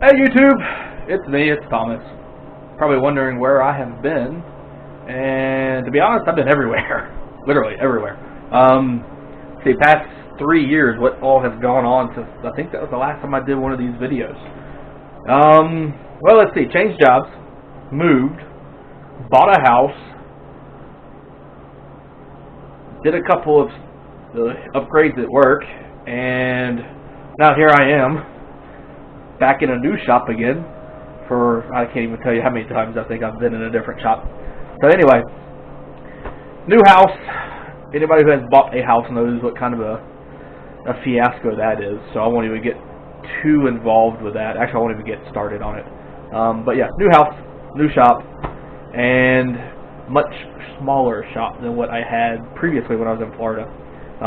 Hey YouTube, it's me, it's Thomas. Probably wondering where I have been, and to be honest, I've been everywhere. Literally everywhere. The past 3 years, what all has gone on since, I think that was the last time I did one of these videos. Well, let's see, changed jobs, moved, bought a house, did a couple of upgrades at work, and now here I am, back in a new shop again for, I can't even tell you how many times I think I've been in a different shop. So anyway, new house. Anybody who has bought a house knows what kind of a fiasco that is, so I won't even get too involved with that. Actually, I won't even get started on it. But yeah, new house, new shop, and much smaller shop than what I had previously when I was in Florida.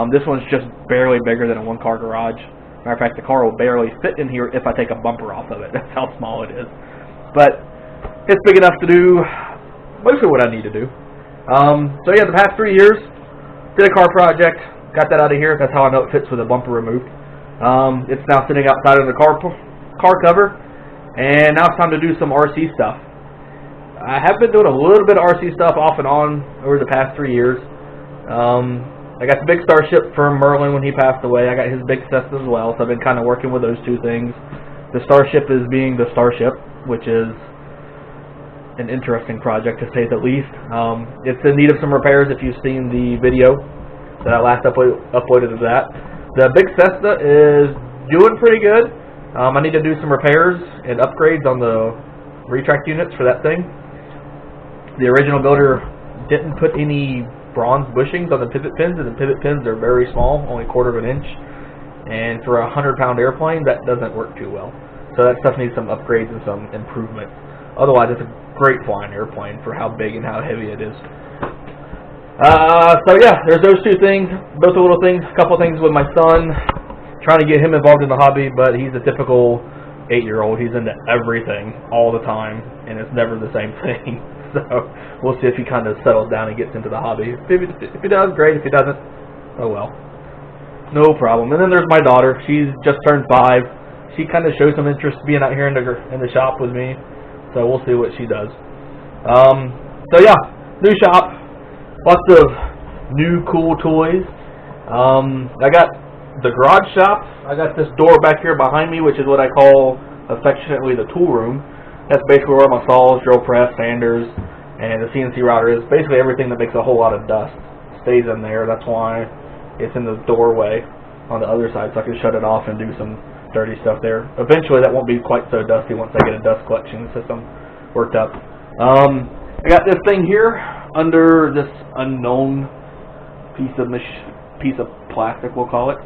This one's just barely bigger than a one-car garage. Matter of fact, the car will barely fit in here if I take a bumper off of it. That's how small it is. But it's big enough to do mostly what I need to do. So yeah, the past 3 years, did a car project, got that out of here. That's how I know it fits with the bumper removed. It's now sitting outside of the car cover, and now it's time to do some RC stuff. I have been doing a little bit of RC stuff off and on over the past 3 years. I got the big Starship from Merlin when he passed away. I got his big Cessna as well, so I've been kind of working with those two things. The Starship is being the Starship, which is an interesting project to say the least. It's in need of some repairs if you've seen the video that I last uploaded of that. The big Cessna is doing pretty good. I need to do some repairs and upgrades on the retract units for that thing. The original builder didn't put any bronze bushings on the pivot pins, and the pivot pins are very small, only 1/4 of an inch, and for a 100-pound airplane that doesn't work too well. So that stuff needs some upgrades and some improvements. Otherwise, it's a great flying airplane for how big and how heavy it is. So yeah, there's those two things, both the little things, a couple things with my son, trying to get him involved in the hobby, but he's a typical 8-year-old. He's into everything all the time, and it's never the same thing. So we'll see if he kind of settles down and gets into the hobby. If he does, great. If he doesn't, oh well. No problem. And then there's my daughter. She's just turned 5. She kind of shows some interest being out here in the shop with me. So we'll see what she does. So yeah, new shop. Lots of new cool toys. I got the garage shop. I got this door back here behind me, which is what I call affectionately the tool room. That's basically where my saws, drill press, sanders, and the CNC router is. Basically everything that makes a whole lot of dust stays in there. That's why it's in the doorway on the other side, so I can shut it off and do some dirty stuff there. Eventually that won't be quite so dusty once I get a dust collection system worked up. I got this thing here under this unknown piece of plastic, we'll call it.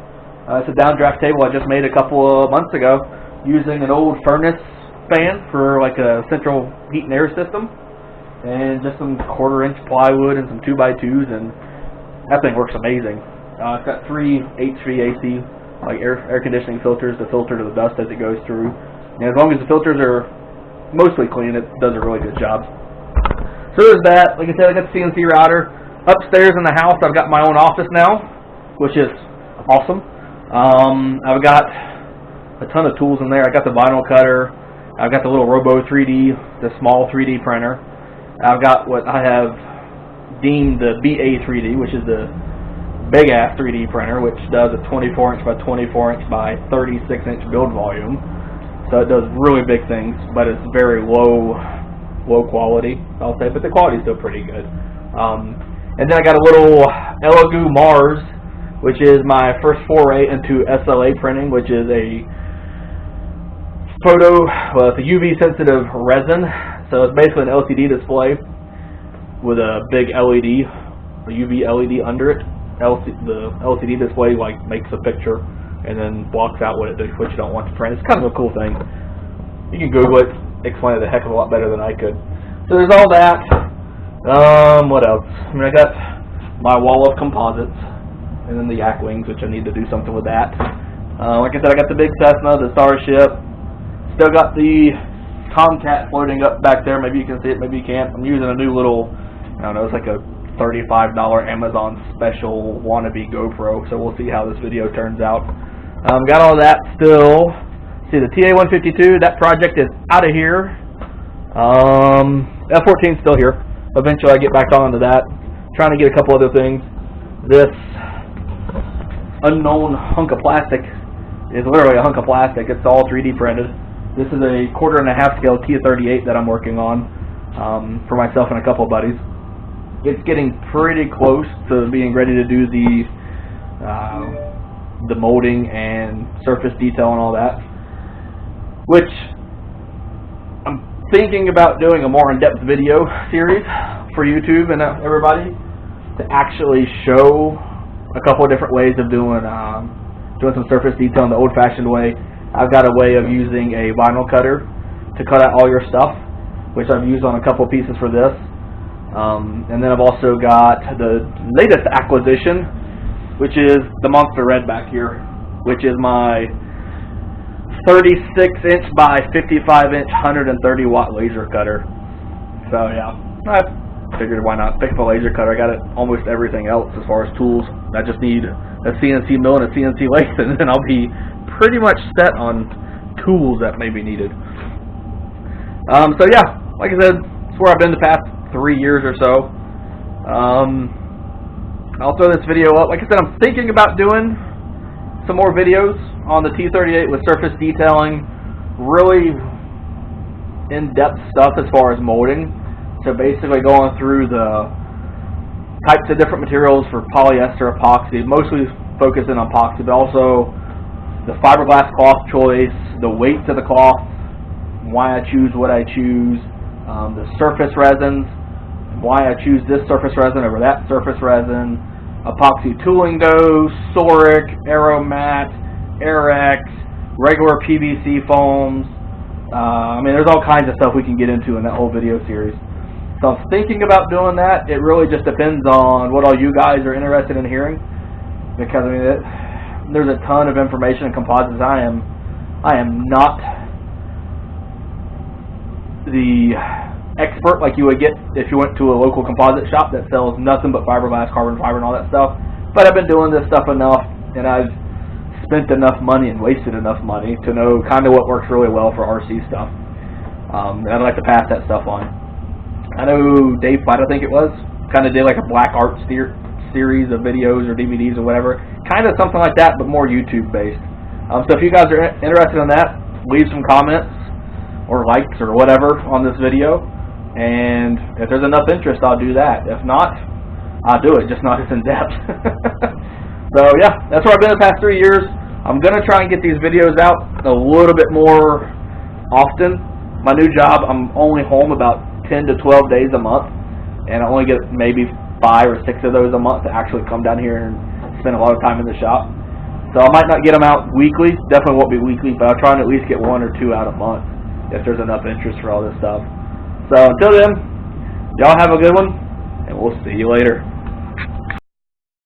It's a downdraft table I just made a couple of months ago using an old furnace fan for like a central heat and air system, and just some 1/4-inch plywood and some 2x2s, and that thing works amazing. It's got 3 HVAC like air conditioning filters to filter to the dust as it goes through, and as long as the filters are mostly clean, it does a really good job. So there's that. Like I said, I got the CNC router. Upstairs in the house, I've got my own office now, which is awesome. I've got a ton of tools in there. I got the vinyl cutter. I've got the little Robo 3D, the small 3D printer. I've got what I have deemed the BA 3D, which is the big ass 3D printer, which does a 24-inch by 24-inch by 36-inch build volume. So it does really big things, but it's very low quality, I'll say, but the quality is still pretty good. And then I got a little Elegoo Mars, which is my first foray into SLA printing, which is a it's a UV sensitive resin, so it's basically an LCD display with a big LED, a UV LED under it. The LCD display like makes a picture and then blocks out what you don't want to print. It's kind of a cool thing. You can Google it, explain it a heck of a lot better than I could. So there's all that. What else? I mean, I got my wall of composites, and then the yak wings, which I need to do something with that. Like I said, I got the big Cessna, the Starship. Still got the Tomcat floating up back there. Maybe you can see it, maybe you can't. I'm using a new little, I don't know, it's like a $35 Amazon special wannabe GoPro, so we'll see how this video turns out. Got all that still. See, the TA-152, that project is out of here. F-14's still here. Eventually I get back onto that. Trying to get a couple other things. This unknown hunk of plastic is literally a hunk of plastic. It's all 3D printed. This is a 1.25 scale T-38 that I'm working on for myself and a couple of buddies. It's getting pretty close to being ready to do the molding and surface detail and all that, which I'm thinking about doing a more in-depth video series for YouTube and everybody to actually show a couple of different ways of doing some surface detail in the old-fashioned way. I've got a way of using a vinyl cutter to cut out all your stuff, which I've used on a couple pieces for this. And then I've also got the latest acquisition, which is the Monster Red back here, which is my 36-inch by 55-inch 130-watt laser cutter. So yeah, I figured why not pick up a laser cutter. I got it almost everything else as far as tools. I just need a CNC mill and a CNC lathe, and then I'll be pretty much set on tools that may be needed. So yeah, like I said, it's where I've been the past 3 years or so. I'll throw this video up. Like I said, I'm thinking about doing some more videos on the T-38 with surface detailing, really in-depth stuff as far as molding. So basically going through the types of different materials for polyester, epoxy, mostly focusing on epoxy, but also the fiberglass cloth choice, the weights of the cloth, why I choose what I choose, the surface resins, why I choose this surface resin over that surface resin, epoxy tooling goes, Soric, Aeromat, Airex, regular PVC foams. I mean, there's all kinds of stuff we can get into in that whole video series. So I'm thinking about doing that. It really just depends on what all you guys are interested in hearing, because I mean, there's a ton of information in composites. I am not the expert like you would get if you went to a local composite shop that sells nothing but fiberglass, carbon fiber, and all that stuff. But I've been doing this stuff enough, and I've spent enough money and wasted enough money to know kind of what works really well for RC stuff. And I'd like to pass that stuff on. I know Dave Platt, I think it was, kind of did like a black art series of videos or DVDs or whatever. Kind of something like that, but more YouTube based. So if you guys are interested in that, leave some comments or likes or whatever on this video. And if there's enough interest, I'll do that. If not, I'll do it, just not as in-depth. So yeah, that's where I've been the past 3 years. I'm going to try and get these videos out a little bit more often. My new job, I'm only home about 10 to 12 days a month, and I only get maybe 5 or 6 of those a month to actually come down here and spend a lot of time in the shop. So I might not get them out weekly, definitely won't be weekly, but I'll try and at least get 1 or 2 out a month if there's enough interest for all this stuff. So until then, y'all have a good one, and we'll see you later.